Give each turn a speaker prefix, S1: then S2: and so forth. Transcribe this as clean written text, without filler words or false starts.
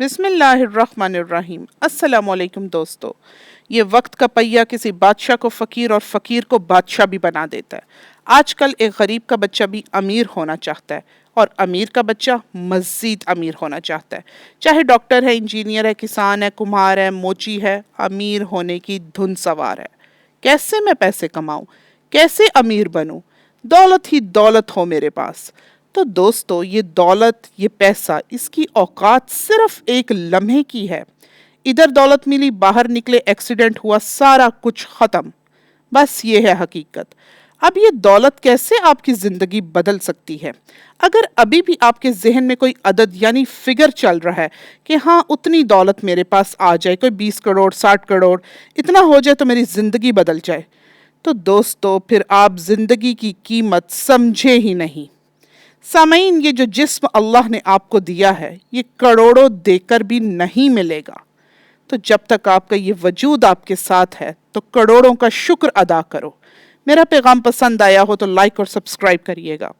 S1: बिस्मिल्लाहिर्रहमानिर्रहीम। अस्सलामुअलैकुम दोस्तों। ये वक्त का पहिया किसी बादशाह को फ़कीर और फ़कीर को बादशाह भी बना देता है। आजकल एक गरीब का बच्चा भी अमीर होना चाहता है और अमीर का बच्चा मज़ीद अमीर होना चाहता है। चाहे डॉक्टर है, इंजीनियर है, किसान है, कुम्हार है, मोची है, अमीर होने की धुन सवार है। कैसे मैं पैसे कमाऊं, कैसे अमीर बनूं, दौलत ही दौलत हो मेरे पास। तो दोस्तों, ये दौलत, ये पैसा, इसकी औकात सिर्फ एक लम्हे की है। इधर दौलत मिली, बाहर निकले, एक्सीडेंट हुआ, सारा कुछ खत्म। बस ये है हकीकत। अब ये दौलत कैसे आपकी जिंदगी बदल सकती है? अगर अभी भी आपके जहन में कोई अदद यानी फिगर चल रहा है कि हाँ, उतनी दौलत मेरे पास आ जाए, कोई 20 करोड़, 60 करोड़, इतना हो जाए तो मेरी जिंदगी बदल जाए, तो दोस्तों फिर आप जिंदगी की कीमत समझे ही नहीं। सामईन, ये जो जिस्म अल्लाह ने आपको दिया है, ये करोड़ों देकर भी नहीं मिलेगा। तो जब तक आपका ये वजूद आपके साथ है तो करोड़ों का शुक्र अदा करो। मेरा पैगाम पसंद आया हो तो लाइक और सब्सक्राइब करिएगा।